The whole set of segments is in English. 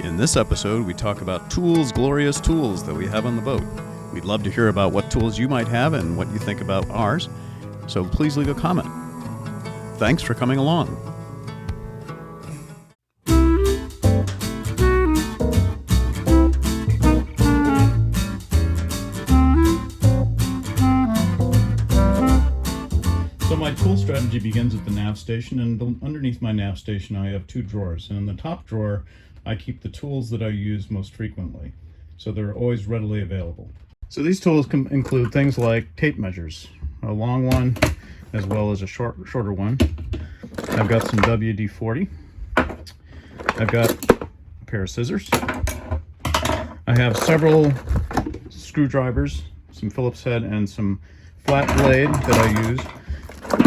In this episode, we talk about tools, glorious tools that we have on the boat. We'd love to hear about what tools you might have and what you think about ours, so please leave a comment. Thanks for coming along. So my tool strategy begins at the nav station, and underneath my nav station I have two drawers, and in the top drawer I keep the tools that I use most frequently, so they're always readily available. So these tools can include things like tape measures, a long one as well as a shorter one. I've got some WD-40. I've got a pair of scissors. I have several screwdrivers, some Phillips head, and some flat blade that I use.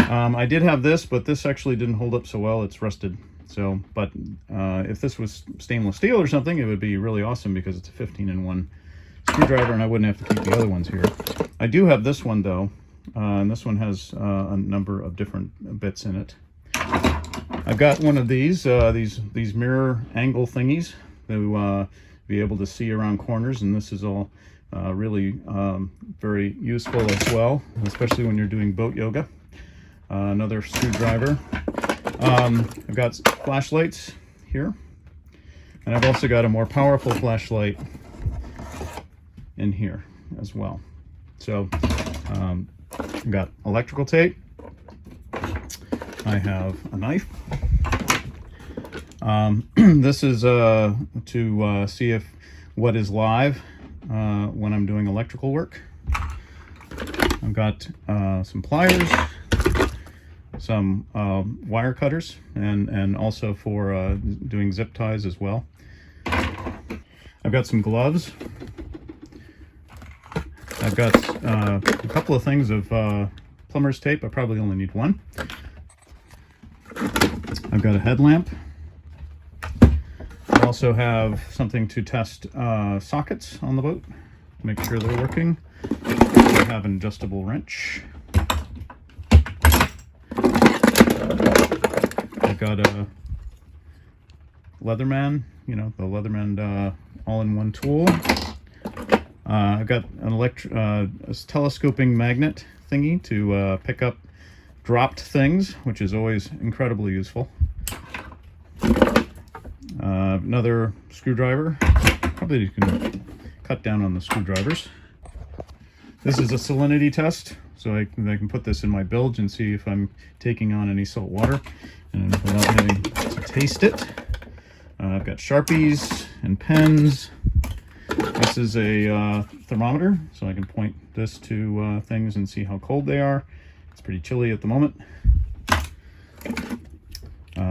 I did have this, but this actually didn't hold up so well. It's rusted. So, but if this was stainless steel or something, it would be really awesome because it's a 15-in-1 screwdriver and I wouldn't have to keep the other ones here. I do have this one though, and this one has a number of different bits in it. I've got one of these mirror angle thingies to be able to see around corners, and this is all really very useful as well, especially when you're doing boat yoga. Another screwdriver. I've got flashlights here, and I've also got a more powerful flashlight in here as well. So I've got electrical tape. I have a knife. This is to see if what is live when I'm doing electrical work. I've got some pliers, some wire cutters, and also for doing zip ties as well. I've got some gloves. I've got a couple of things of plumber's tape. I probably only need one. I've got a headlamp. I also have something to test sockets on the boat, make sure they're working. I have an adjustable wrench. I've got a Leatherman, the Leatherman all-in-one tool. I've got an a telescoping magnet thingy to pick up dropped things, which is always incredibly useful. Another screwdriver. Probably you can cut down on the screwdrivers. This is a salinity test, so I can put this in my bilge and see if I'm taking on any salt water, and without having to taste it. I've got Sharpies and pens. This is a thermometer, so I can point this to things and see how cold they are. It's pretty chilly at the moment.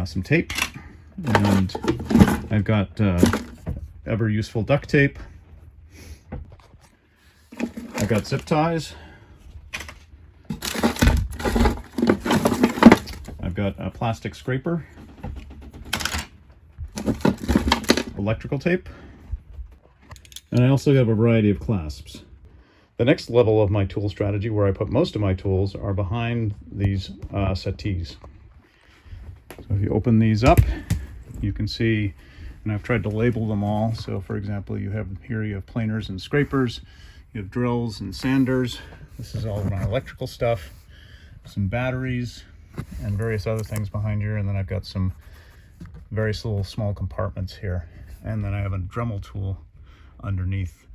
Some tape, and I've got ever useful duct tape. I've got zip ties. I've got a plastic scraper, electrical tape, and I also have a variety of clasps. The next level of my tool strategy, where I put most of my tools, are behind these settees. So if you open these up, you can see, and I've tried to label them all. So for example, you have planers and scrapers, you have drills and sanders. This is all my electrical stuff, some batteries, and various other things behind here. And then I've got some various little small compartments here. And then I have a Dremel tool underneath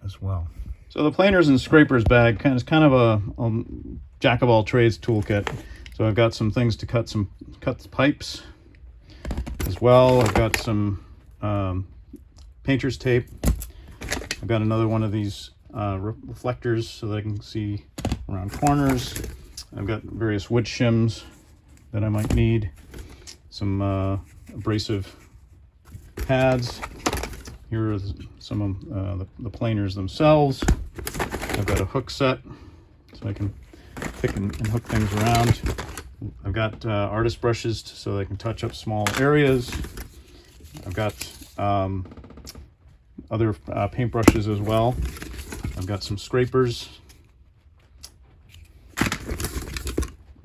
as well. So the planers and scrapers bag is kind of a jack of all trades toolkit. So I've got some things to cut the pipes as well. I've got some painter's tape. I've got another one of these reflectors so that I can see around corners. I've got various wood shims that I might need. Some abrasive pads. Here are some of the planers themselves. I've got a hook set so I can pick and hook things around. I've got artist brushes so that I can touch up small areas. I've got other paint brushes as well. I've got some scrapers.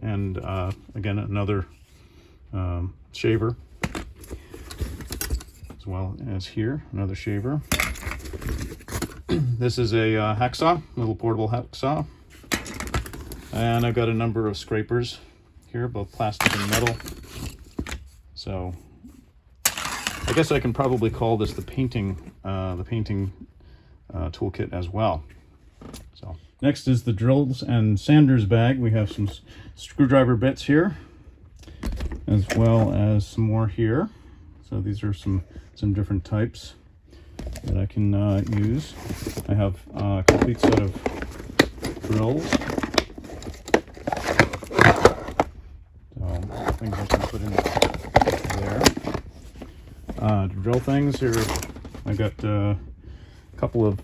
And again, another shaver. as well as here, another shaver. This is a hacksaw, little portable hacksaw. And I've got a number of scrapers here, both plastic and metal. So I guess I can probably call this the painting toolkit as well. So next is the drills and sanders bag. We have some screwdriver bits here, as well as some more here. So these are some different types that I can use. I have a complete set of drills. So things I can put in there. To drill things here, I've got a couple of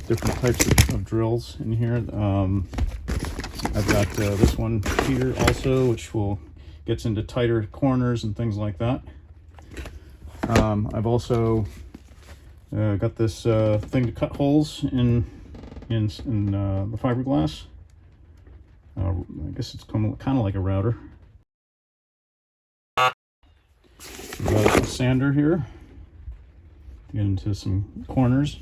different types of drills in here. I've got this one here also, which gets into tighter corners and things like that. I've also got this thing to cut holes in the fiberglass. I guess it's kind of like a router. I've got a sander here to get into some corners.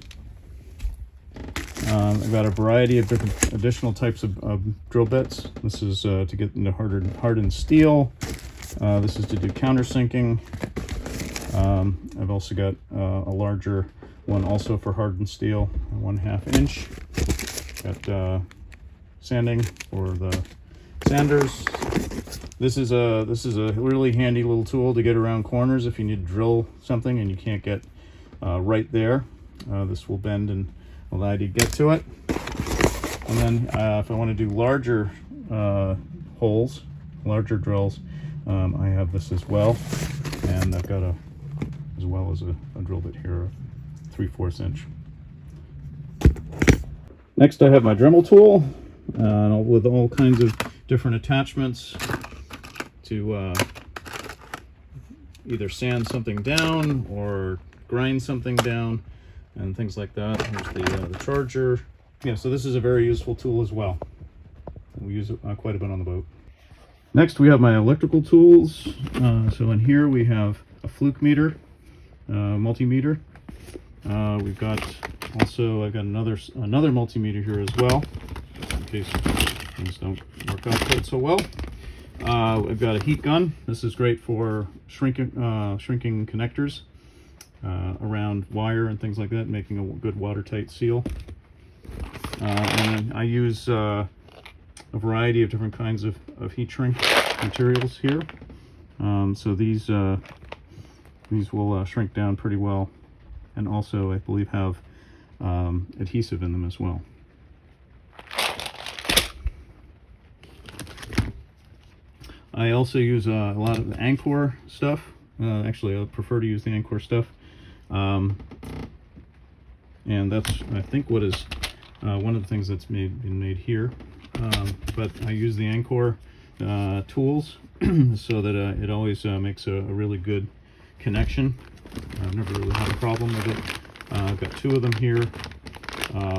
I've got a variety of different additional types of drill bits. This is to get into hardened steel. This is to do countersinking. I've also got a larger one also for hardened steel, 1/2 inch. Got sanding for the sanders. This is a really handy little tool to get around corners if you need to drill something and you can't get right there. This will bend and allow you to get to it. And then if I want to do larger holes, larger drills, I have this as well. And I've got as well as a drill bit here, 3/4 inch. Next I have my Dremel tool with all kinds of different attachments to either sand something down or grind something down and things like that. Here's the charger. Yeah, so this is a very useful tool as well. We use it quite a bit on the boat. Next we have my electrical tools. So in here we have a fluke meter, multimeter. I've got another multimeter here as well, in case things don't work out quite so well. I've got a heat gun. This is great for shrinking connectors around wire and things like that, making a good watertight seal. And I use a variety of different kinds of heat shrink materials here. So these will shrink down pretty well, and also I believe have adhesive in them as well. I also use a lot of the Anchor stuff. Actually, I prefer to use the Anchor stuff. And that's, I think, what is one of the things that's been made here. But I use the Anchor tools so that it always makes a really good connection. I've never really had a problem with it. I've got 2 of them here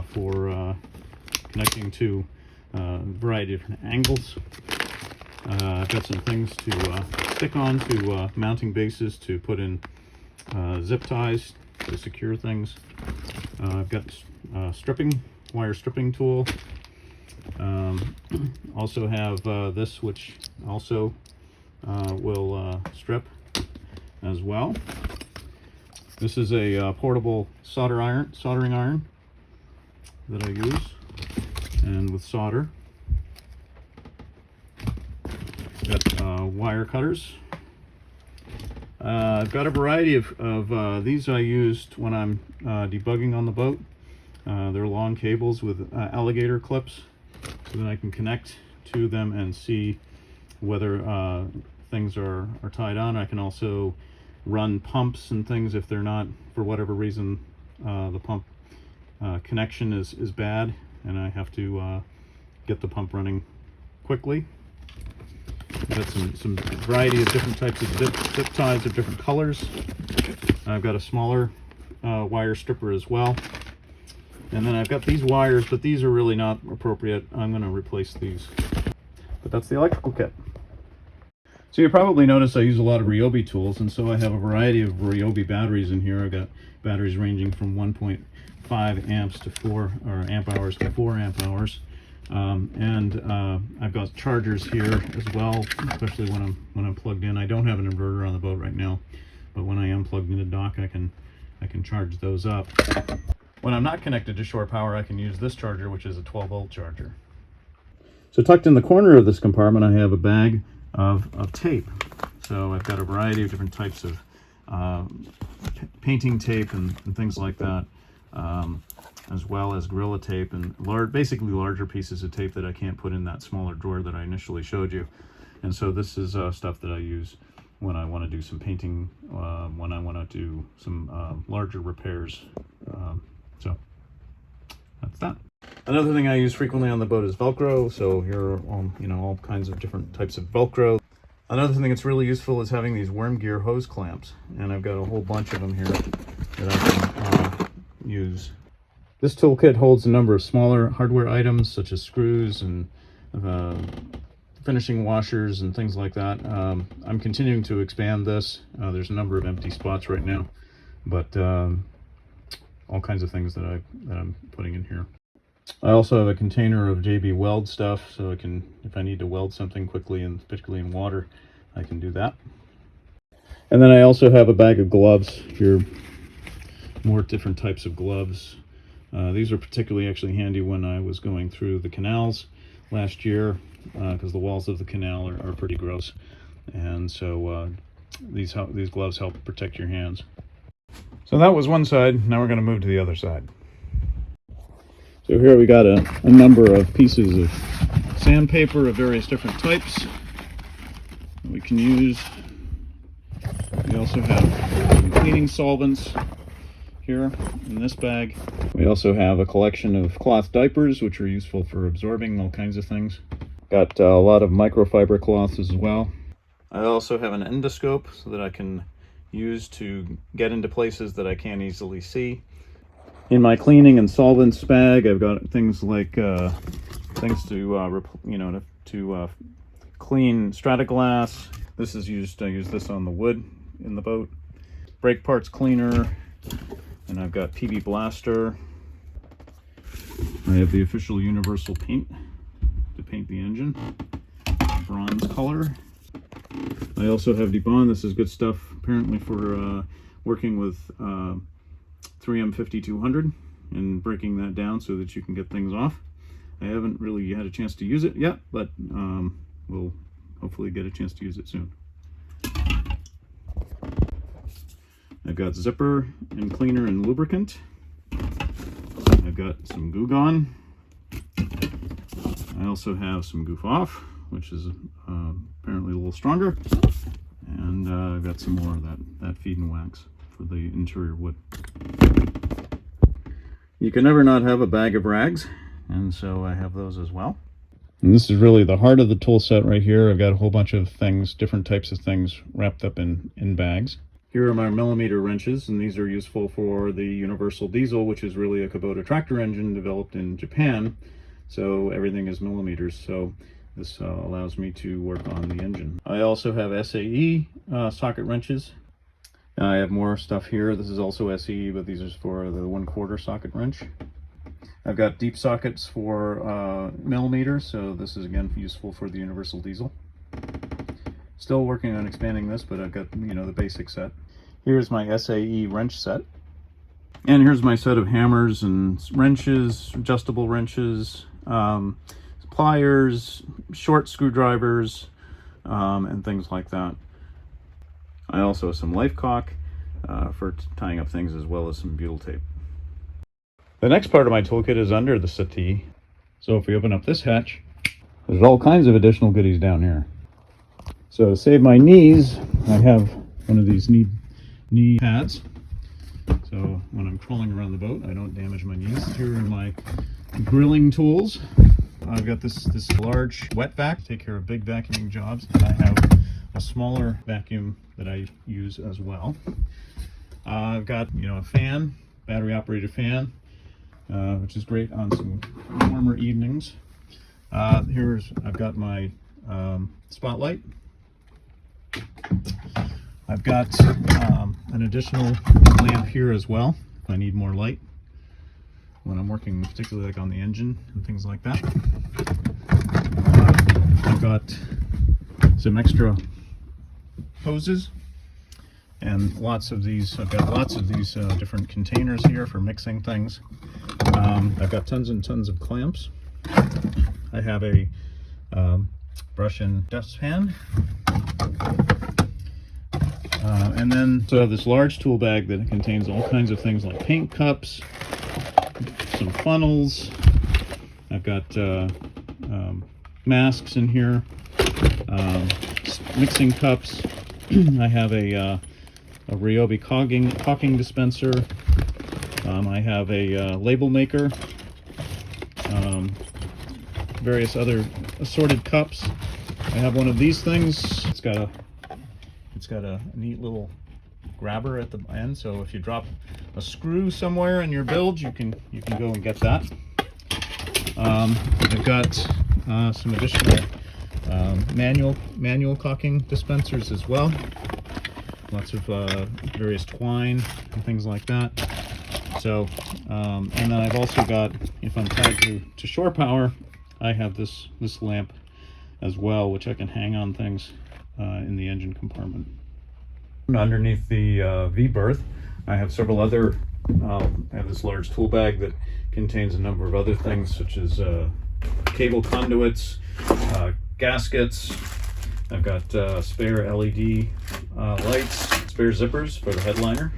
for connecting to a variety of different angles. I've got some things to stick on to mounting bases to put in zip ties to secure things. I've got wire stripping tool. Also have this, which also will strip as well. This is a portable soldering iron that I use, and with solder. Got wire cutters. I've got a variety of these I used when I'm debugging on the boat. They're long cables with alligator clips, so that I can connect to them and see whether things are tied on. I can also run pumps and things if they're not, for whatever reason, the pump connection is bad and I have to get the pump running quickly. I've got some variety of different types of zip ties of different colors. I've got a smaller wire stripper as well. And then I've got these wires, but these are really not appropriate. I'm going to replace these. But that's the electrical kit. So you probably notice I use a lot of Ryobi tools, and so I have a variety of Ryobi batteries in here. I've got batteries ranging from 1.5 amps to 4, or amp hours to 4 amp hours. I've got chargers here as well, especially when I'm plugged in. I don't have an inverter on the boat right now, but when I am plugged into dock, I can charge those up. When I'm not connected to shore power, I can use this charger, which is a 12-volt charger. So tucked in the corner of this compartment, I have a bag of tape. So I've got a variety of different types of painting tape and things like that, as well as Gorilla tape and basically larger pieces of tape that I can't put in that smaller drawer that I initially showed you. And so this is stuff that I use when I want to do some painting, when I want to do some larger repairs. So that's that. Another thing I use frequently on the boat is Velcro. So here are all kinds of different types of Velcro. Another thing that's really useful is having these worm gear hose clamps, and I've got a whole bunch of them here that I can use. This toolkit holds a number of smaller hardware items such as screws and finishing washers and things like that. I'm continuing to expand this. There's a number of empty spots right now, but all kinds of things that I'm putting in here. I also have a container of JB Weld stuff, so I can, if I need to weld something quickly, and particularly in water, I can do that. And then I also have a bag of gloves here, more different types of gloves. These are particularly actually handy when I was going through the canals last year, because the walls of the canal are pretty gross, and so these gloves help protect your hands. So that was one side. Now we're going to move to the other side. So here we got a number of pieces of sandpaper of various different types that we can use. We also have some cleaning solvents here in this bag. We also have a collection of cloth diapers, which are useful for absorbing all kinds of things. Got a lot of microfiber cloths as well. I also have an endoscope so that I can use to get into places that I can't easily see. In my cleaning and solvents bag, I've got things like things to clean strata-glass. This is used. I use this on the wood in the boat. Brake parts cleaner, and I've got PB Blaster. I have the official universal paint to paint the engine, bronze color. I also have debond. This is good stuff apparently for working with 3M 5200 and breaking that down so that you can get things off. I haven't really had a chance to use it yet, but we'll hopefully get a chance to use it soon. I've got zipper and cleaner and lubricant. I've got some Goo Gone. I also have some Goof Off, which is apparently a little stronger. And I've got some more of that feed and wax for the interior wood. You can never not have a bag of rags, and so I have those as well. And this is really the heart of the tool set right here. I've got a whole bunch of things, different types of things wrapped up in bags. Here are my millimeter wrenches, and these are useful for the universal diesel, which is really a Kubota tractor engine developed in Japan. So everything is millimeters, so this allows me to work on the engine. I also have SAE socket wrenches. I have more stuff here. This is also SE, but these are for the 1/4 socket wrench. I've got deep sockets for millimeters, so this is again useful for the universal diesel. Still working on expanding this, but I've got the basic set. Here's my SAE wrench set. And here's my set of hammers and wrenches, adjustable wrenches, pliers, short screwdrivers, and things like that. I also have some life caulk for tying up things, as well as some butyl tape. The next part of my toolkit is under the settee. So if we open up this hatch, there's all kinds of additional goodies down here. So to save my knees, I have one of these knee pads. So when I'm crawling around the boat, I don't damage my knees. Here are my grilling tools. I've got this large wet vac to take care of big vacuuming jobs. And I have a smaller vacuum that I use as well. I've got a fan, battery operated fan, which is great on some warmer evenings. I've got my spotlight, I've got an additional lamp here as well if I need more light when I'm working, particularly like on the engine and things like that. I've got some extra hoses and lots of these. I've got lots of these different containers here for mixing things. I've got tons and tons of clamps. I have a brush and dustpan. And then so I have this large tool bag that contains all kinds of things like paint cups, some funnels. I've got masks in here, mixing cups. I have a Ryobi caulking dispenser. I have a label maker, various other assorted cups. I have one of these things. It's got a neat little grabber at the end, so if you drop a screw somewhere in your build, you can go and get that. I've got some additional manual caulking dispensers as well. Lots of various twine and things like that. So, and then I've also got, if I'm tied to shore power, I have this lamp as well, which I can hang on things in the engine compartment. Underneath the V-berth, I have several other, I have this large tool bag that contains a number of other things, such as cable conduits, gaskets. I've got spare LED lights, spare zippers for the headliner.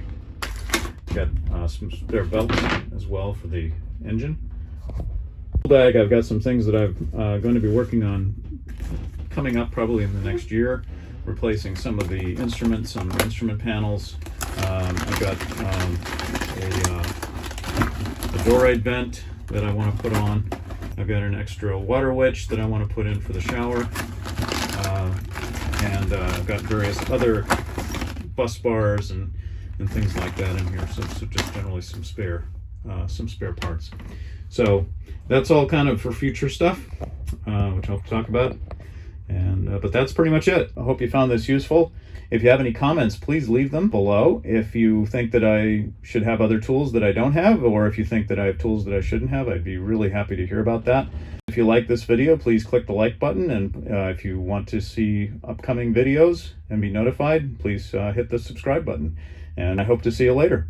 Got some spare belts as well for the engine. Bag, I've got some things that I'm going to be working on coming up probably in the next year, replacing some of the instruments, some instrument panels. I've got a door ride vent that I want to put on. I've got an extra water witch that I want to put in for the shower. And I've got various other bus bars and things like that in here. So just generally some spare parts. So that's all kind of for future stuff, which I'll talk about. And but that's pretty much it. I hope you found this useful. If you have any comments, please leave them below. If you think that I should have other tools that I don't have, or if you think that I have tools that I shouldn't have, I'd be really happy to hear about that. If you like this video, please click the like button. And if you want to see upcoming videos and be notified, please hit the subscribe button. And I hope to see you later.